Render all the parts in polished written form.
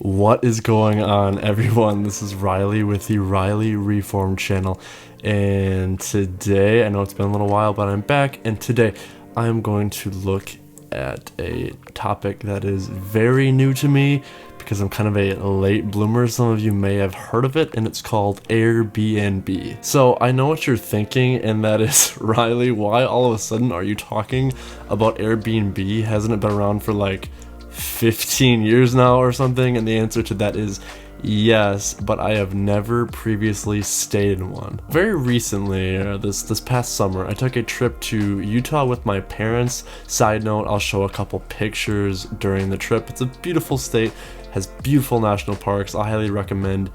What is going on, everyone? This is Riley with the Riley Reformed channel, and today, I know it's been a little while, but I'm back, and today I'm going to look at a topic that is very new to me because I'm kind of a late bloomer. Some of you may have heard of it, and it's called Airbnb. So I know what you're thinking, and that is, Riley, why all of a sudden are you talking about Airbnb? Hasn't it been around for like 15 years now or something? And the answer to that is yes, but I have never previously stayed in one. Very recently, this past summer, I took a trip to Utah with my parents. Side note, I'll show a couple pictures during the trip. It's a beautiful state, has beautiful national parks. I highly recommend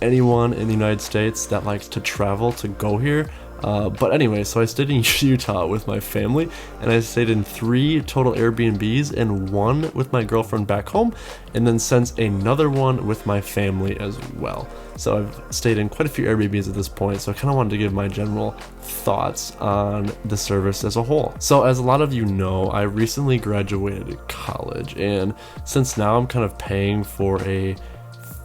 anyone in the United States that likes to travel to go here. But anyway, so I stayed in Utah with my family, and I stayed in 3 total Airbnbs, and 1 with my girlfriend back home, and then since another one with my family as well. So I've stayed in quite a few Airbnbs at this point, so I kind of wanted to give my general thoughts on the service as a whole. So as a lot of you know, I recently graduated college, and since now I'm kind of paying for a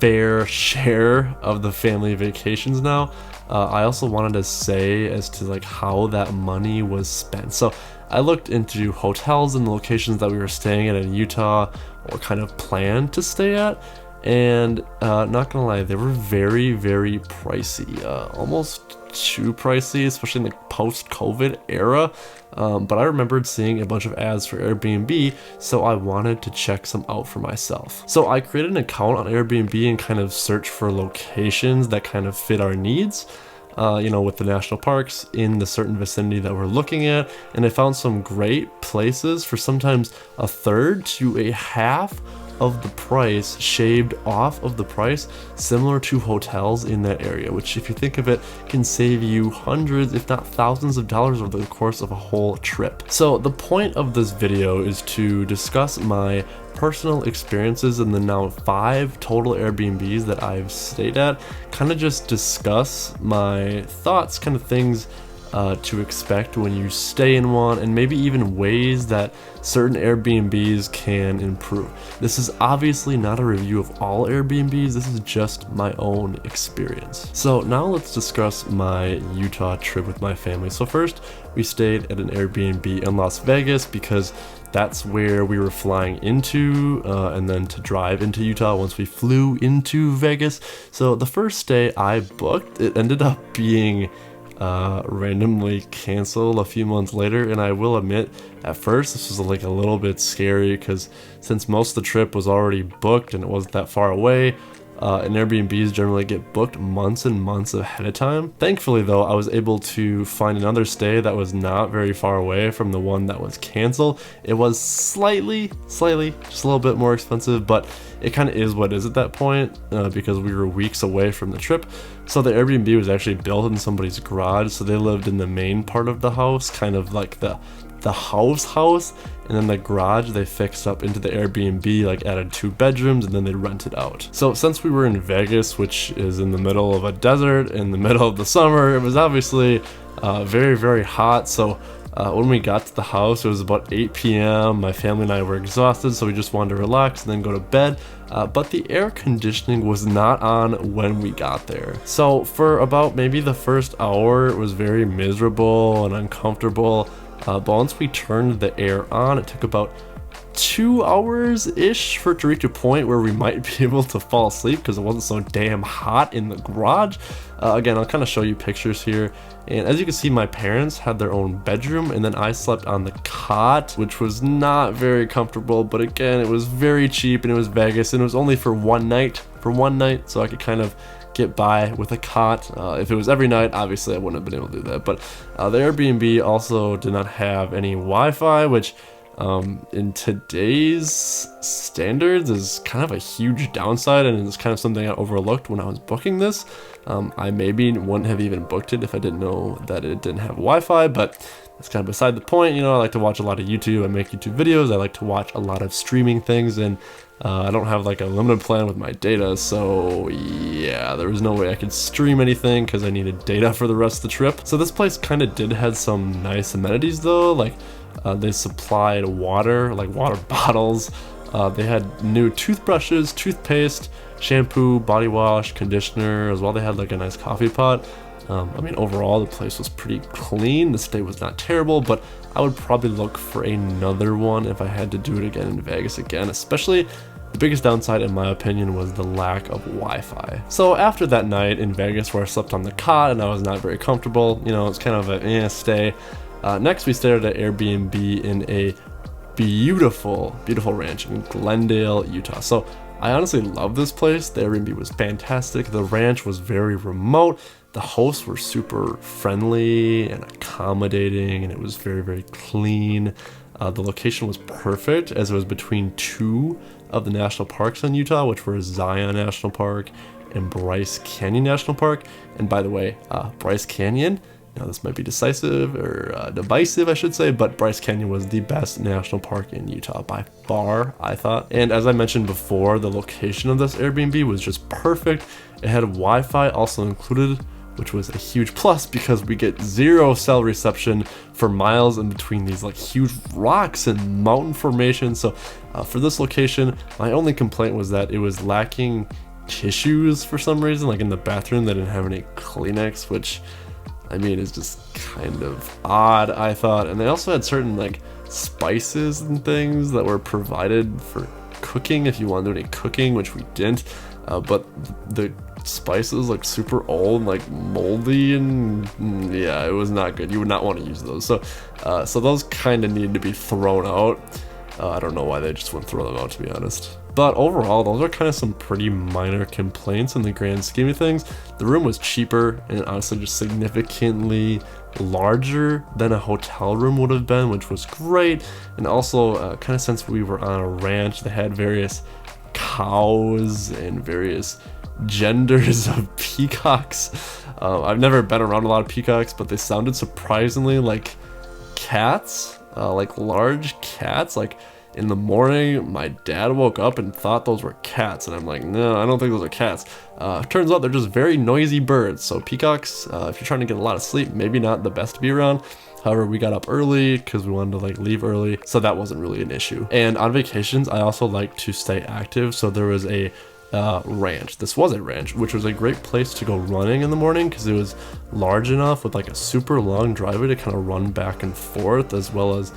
fair share of the family vacations now, I also wanted to say as to like how that money was spent. So I looked into hotels and the locations that we were staying at in Utah, or kind of planned to stay at, and not gonna lie, they were very, very pricey, almost too pricey, especially in the post-COVID era. But I remembered seeing a bunch of ads for Airbnb, so I wanted to check some out for myself. So I created an account on Airbnb and kind of searched for locations that kind of fit our needs, with the national parks in the certain vicinity that we're looking at. And I found some great places for sometimes a third to a half of the price, shaved off of the price, similar to hotels in that area, which, if you think of it, can save you hundreds if not thousands of dollars over the course of a whole trip. So the point of this video is to discuss my personal experiences in the now 5 total Airbnbs that I've stayed at, kind of just discuss my thoughts, kind of things to expect when you stay in one, and maybe even ways that certain Airbnbs can improve. This is obviously not a review of all Airbnbs, this is just my own experience. So now let's discuss my Utah trip with my family. So first, we stayed at an Airbnb in Las Vegas because that's where we were flying into, and then to drive into Utah once we flew into Vegas. So the first stay I booked, it ended up being randomly canceled a few months later, and I will admit at first this was like a little bit scary because since most of the trip was already booked and it wasn't that far away, and Airbnbs generally get booked months and months ahead of time. Thankfully though, I was able to find another stay that was not very far away from the one that was canceled. It was slightly, just a little bit more expensive, but it kind of is what it is at that point, because we were weeks away from the trip. So the Airbnb was actually built in somebody's garage, so they lived in the main part of the house, kind of like the house, and then the garage they fixed up into the Airbnb, like added 2 bedrooms, and then they rented out. So since we were in Vegas, which is in the middle of a desert in the middle of the summer, it was obviously very, very hot. So when we got to the house, it was about 8 p.m. My family and I were exhausted, so we just wanted to relax and then go to bed. But the air conditioning was not on when we got there. So for about maybe the first hour, it was very miserable and uncomfortable. But once we turned the air on, it took about 2 hours-ish for it to reach a point where we might be able to fall asleep because it wasn't so damn hot in the garage. Again, I'll kind of show you pictures here. And as you can see, my parents had their own bedroom, and then I slept on the cot, which was not very comfortable, but again, it was very cheap, and it was Vegas, and it was only for one night, so I could kind of get by with a cot. If it was every night, obviously I wouldn't have been able to do that. But the Airbnb also did not have any Wi-Fi, which in today's standards is kind of a huge downside, and it's kind of something I overlooked when I was booking this. I maybe wouldn't have even booked it if I didn't know that it didn't have Wi-Fi, but that's kind of beside the point. I like to watch a lot of YouTube. I make YouTube videos. I like to watch a lot of streaming things, and I don't have like a limited plan with my data, so yeah, there was no way I could stream anything because I needed data for the rest of the trip. So this place kind of did have some nice amenities though, like they supplied water, like water bottles, They had new toothbrushes, toothpaste, shampoo, body wash, conditioner as well. They had like a nice coffee pot. I mean, overall, the place was pretty clean. The stay was not terrible, but I would probably look for another one if I had to do it again in Vegas again, especially the biggest downside, in my opinion, was the lack of Wi-Fi. So after that night in Vegas where I slept on the cot and I was not very comfortable, you know, it's kind of a stay. Next, we stayed at an Airbnb in a beautiful ranch in Glendale, Utah. So I honestly love this place. The Airbnb was fantastic. The ranch was very remote. The hosts were super friendly and accommodating, and it was very clean. The location was perfect as it was between two of the national parks in Utah, which were Zion National Park and Bryce Canyon National Park. And by the way, Bryce Canyon, now this might be decisive or divisive, I should say, but Bryce Canyon was the best national park in Utah by far, I thought. And as I mentioned before, the location of this Airbnb was just perfect. It had Wi-Fi also included, which was a huge plus because we get 0 cell reception for miles in between these like huge rocks and mountain formations. So for this location, my only complaint was that it was lacking tissues for some reason. Like in the bathroom, they didn't have any Kleenex, which I mean is just kind of odd, I thought. And they also had certain like spices and things that were provided for cooking if you wanted to do any cooking, which we didn't. But the spices like super old, like moldy, and yeah, it was not good. You would not want to use those. So those kind of needed to be thrown out. I don't know why they just wouldn't throw them out, to be honest. But overall, those are kind of some pretty minor complaints in the grand scheme of things. The room was cheaper and honestly just significantly larger than a hotel room would have been, which was great. And also, kind of since we were on a ranch, they had various cows and various genders of peacocks. I've never been around a lot of peacocks, but they sounded surprisingly like cats, like large cats. Like in the morning, my dad woke up and thought those were cats, and I'm like, no, I don't think those are cats. Turns out they're just very noisy birds. So peacocks, if you're trying to get a lot of sleep, maybe not the best to be around. However, we got up early because we wanted to like leave early, so that wasn't really an issue. And on vacations, I also like to stay active. So there was a ranch. This was a ranch, which was a great place to go running in the morning because it was large enough with like a super long driveway to kind of run back and forth, as well as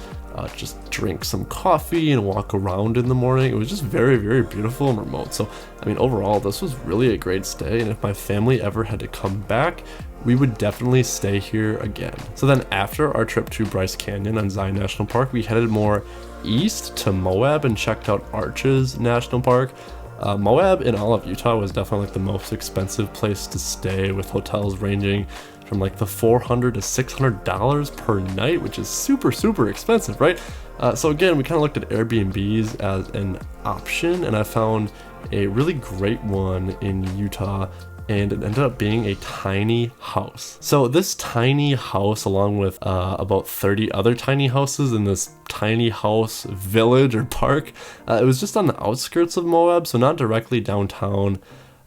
just drink some coffee and walk around in the morning. It was just very beautiful and remote. So I mean, overall, this was really a great stay, and if my family ever had to come back, we would definitely stay here again. So then after our trip to Bryce Canyon and Zion National Park, we headed more east to Moab and checked out Arches National Park. Moab in all of Utah was definitely like the most expensive place to stay, with hotels ranging from like the $400 to $600 per night, which is super expensive, right? So again, we kind of looked at Airbnbs as an option, and I found a really great one in Utah, and it ended up being a tiny house. So this tiny house, along with about 30 other tiny houses in this tiny house village or park, it was just on the outskirts of Moab, so not directly downtown,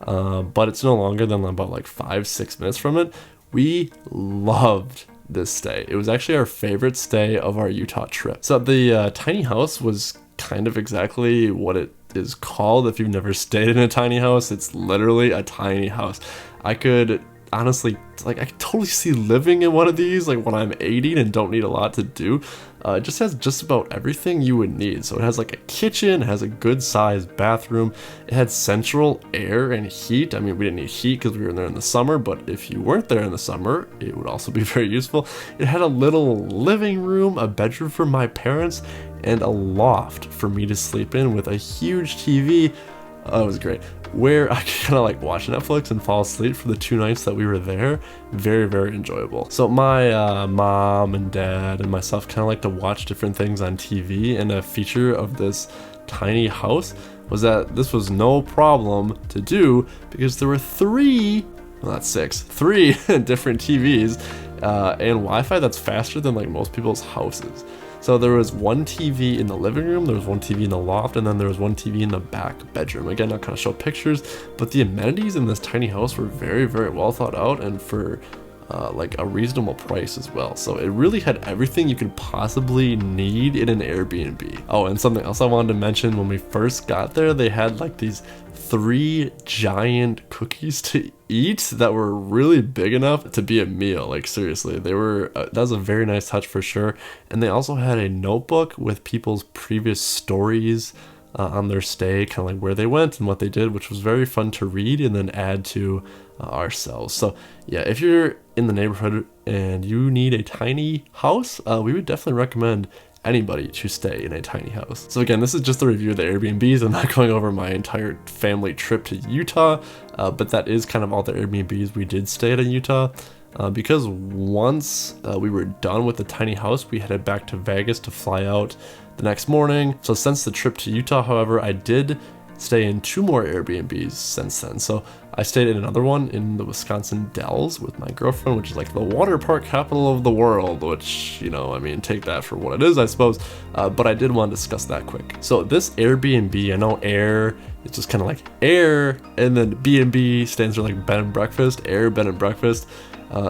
but it's no longer than about like 5-6 minutes from it. We loved this stay. It was actually our favorite stay of our Utah trip. So the tiny house was kind of exactly what it is called. If you've never stayed in a tiny house, it's literally a tiny house. I could honestly, like, I could totally see living in one of these, like when I'm 80 and don't need a lot to do. It just has just about everything you would need. So it has like a kitchen, it has a good sized bathroom, it had central air and heat. I mean, we didn't need heat because we were there in the summer, but if you weren't there in the summer, it would also be very useful. It had a little living room, a bedroom for my parents, and a loft for me to sleep in with a huge TV. Oh, it was great. Where I could kind of like watch Netflix and fall asleep for the 2 nights that we were there. Very enjoyable. So my mom and dad and myself kind of like to watch different things on TV, and a feature of this tiny house was that this was no problem to do because there were 3 different TVs and Wi-Fi that's faster than like most people's houses. So there was 1 TV in the living room, there was 1 TV in the loft, and then there was 1 TV in the back bedroom. Again, I'll kind of show pictures, but the amenities in this tiny house were very well thought out, and for like a reasonable price as well. So it really had everything you could possibly need in an Airbnb. Oh, and something else I wanted to mention, when we first got there, they had like these 3 giant cookies to eat that were really big enough to be a meal. Like seriously, they were that was a very nice touch for sure. And they also had a notebook with people's previous stories on their stay, kind of like where they went and what they did, which was very fun to read and then add to ourselves. So yeah, if you're in the neighborhood and you need a tiny house, we would definitely recommend anybody to stay in a tiny house. So again, this is just a review of the Airbnbs. I'm not going over my entire family trip to Utah, but that is kind of all the Airbnbs we did stay at in Utah. Because once we were done with the tiny house, we headed back to Vegas to fly out the next morning. So since the trip to Utah, however, I did stay in 2 more Airbnbs since then. So I stayed in another one in the Wisconsin Dells with my girlfriend, which is like the water park capital of the world, which, you know, I mean, take that for what it is, I suppose. But I did want to discuss that quick. So this Airbnb, I know air, it's just kind of like air, and then B&B stands for like bed and breakfast, air, bed and breakfast.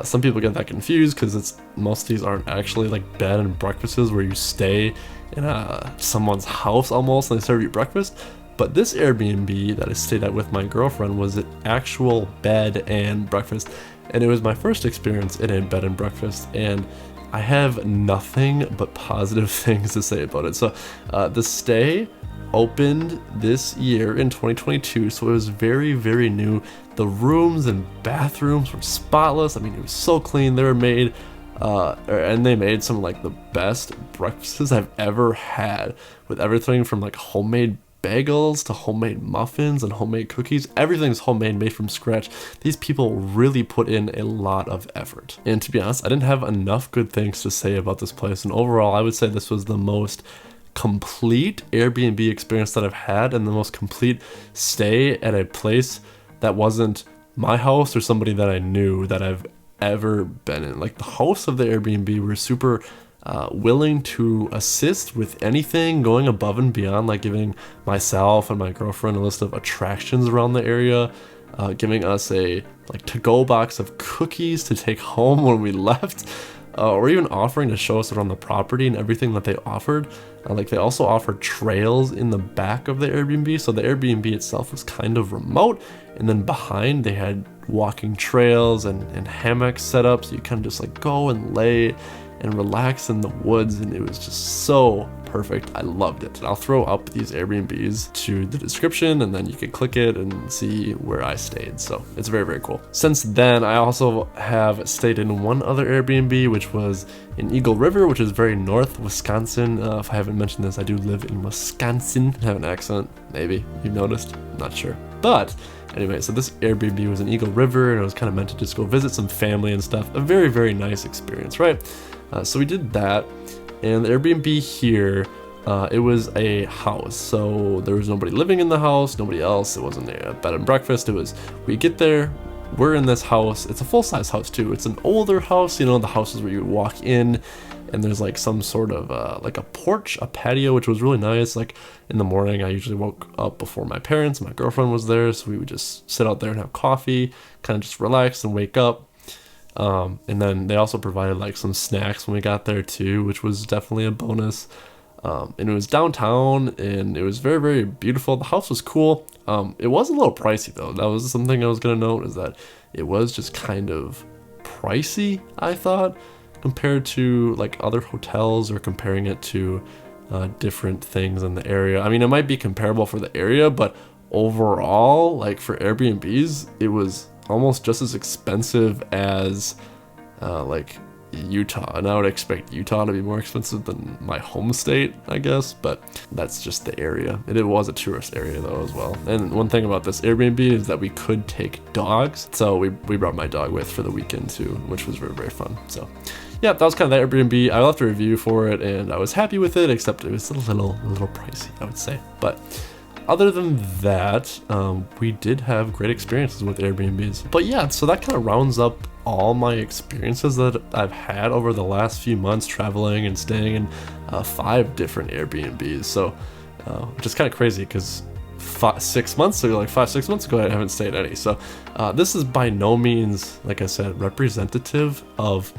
Some people get that confused because most of these aren't actually like bed and breakfasts where you stay in someone's house almost and they serve you breakfast. But this Airbnb that I stayed at with my girlfriend was an actual bed and breakfast, and it was my first experience in a bed and breakfast, and I have nothing but positive things to say about it. So the stay opened this year in 2022, so it was very, very new. The rooms and bathrooms were spotless. I mean, it was so clean. They were made and they made some like the best breakfasts I've ever had, with everything from like homemade bagels to homemade muffins and homemade cookies. Everything's homemade, made from scratch. These people really put in a lot of effort. And to be honest, I didn't have enough good things to say about this place. And overall, I would say this was the most complete Airbnb experience that I've had, and the most complete stay at a place that wasn't my house or somebody that I knew that I've ever been in. Like the hosts of the Airbnb were super willing to assist with anything, going above and beyond, like giving myself and my girlfriend a list of attractions around the area, giving us a like to-go box of cookies to take home when we left, or even offering to show us around the property and everything that they offered. Like they also offered trails in the back of the Airbnb, so the Airbnb itself was kind of remote, and then behind they had walking trails and hammocks set up, so you kind of just like go and lay and relax in the woods, and it was just so perfect. I loved it. I'll throw up these Airbnbs to the description, and then you can click it and see where I stayed. So it's very, very cool. Since then, I also have stayed in one other Airbnb, which was in Eagle River, which is very north Wisconsin. If I haven't mentioned this, I do live in Wisconsin. I have an accent, maybe you've noticed, I'm not sure. But anyway, so this Airbnb was in Eagle River, and it was kind of meant to just go visit some family and stuff. A very, very nice experience, right? So we did that, and the Airbnb here, it was a house, so there was nobody living in the house, nobody else. It wasn't a bed and breakfast. It was, we get there, we're in this house. It's a full-size house too. It's an older house, you know, the houses where you walk in and there's like some sort of like a porch, a patio, which was really nice. Like in the morning, I usually woke up before my parents. My girlfriend was there, so we would just sit out there and have coffee, kind of just relax and wake up. And then they also provided like some snacks when we got there too, which was definitely a bonus. And it was downtown, and it was very, very beautiful. The house was cool. It was a little pricey though. That was something I was gonna note, is that it was just kind of pricey, I thought, compared to like other hotels, or comparing it to different things in the area. I mean, it might be comparable for the area, but overall, like for Airbnbs, it was almost just as expensive as like Utah, and I would expect Utah to be more expensive than my home state, I guess, but that's just the area. It was a tourist area though as well. And one thing about this Airbnb is that we could take dogs, so we brought my dog with for the weekend too, which was very, very fun. So yeah, that was kind of the Airbnb. I left a review for it, and I was happy with it, except it was a little pricey, I would say. But other than that, we did have great experiences with Airbnbs. But yeah, so that kind of rounds up all my experiences that I've had over the last few months traveling and staying in 5 different Airbnbs. So which is kind of crazy, because 6 months, so like 5-6 months ago I haven't stayed any. So this is by no means, like I said, representative of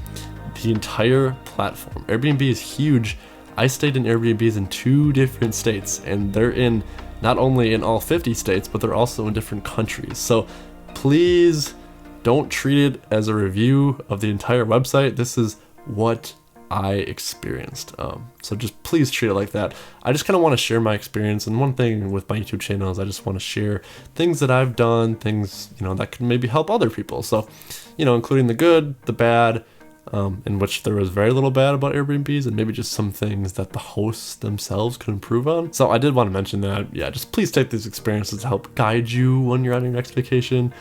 the entire platform. Airbnb is huge. I stayed in Airbnbs in 2 different states, and they're in not only in all 50 states, but they're also in different countries. So please don't treat it as a review of the entire website. This is what I experienced. So just please treat it like that. I just kind of want to share my experience, and one thing with my YouTube channel is I just want to share things that I've done, things, you know, that could maybe help other people. So, you know, including the good, the bad, in which there was very little bad about Airbnbs, and maybe just some things that the hosts themselves could improve on. So I did want to mention that. Yeah, just please take these experiences to help guide you when you're on your next vacation.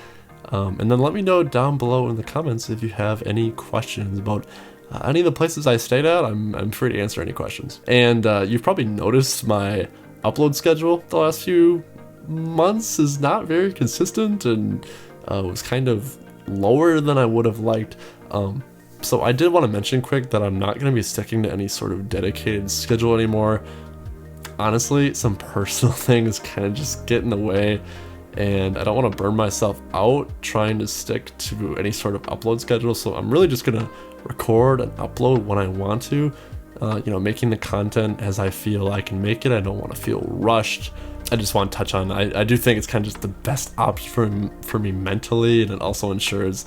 And then let me know down below in the comments if you have any questions about any of the places I stayed at. I'm free to answer any questions. And you've probably noticed my upload schedule the last few months is not very consistent, and was kind of lower than I would have liked. So I did want to mention quick that I'm not going to be sticking to any sort of dedicated schedule anymore. Honestly, some personal things kind of just get in the way, and I don't want to burn myself out trying to stick to any sort of upload schedule. So I'm really just going to record and upload when I want to, you know, making the content as I feel I can make it. I don't want to feel rushed. I just want to touch on, I do think it's kind of just the best option for me mentally, and it also ensures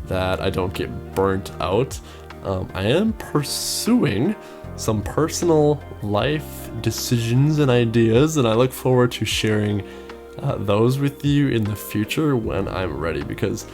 that I don't get burnt out. I am pursuing some personal life decisions and ideas, and I look forward to sharing those with you in the future when I'm ready, because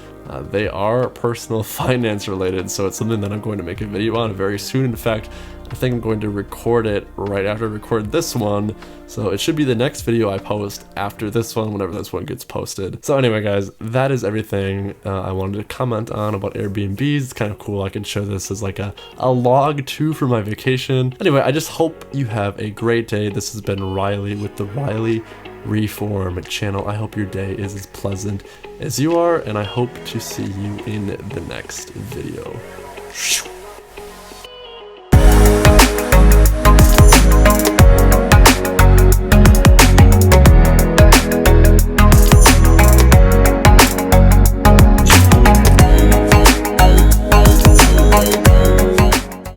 they are personal finance related. So it's something that I'm going to make a video on very soon. In fact, I think I'm going to record it right after I record this one. So it should be the next video I post after this one, whenever this one gets posted. So anyway, guys, that is everything I wanted to comment on about Airbnbs. It's kind of cool. I can show this as like a log too for my vacation. Anyway, I just hope you have a great day. This has been Riley with the Riley Reform channel. I hope your day is as pleasant as you are, and I hope to see you in the next video.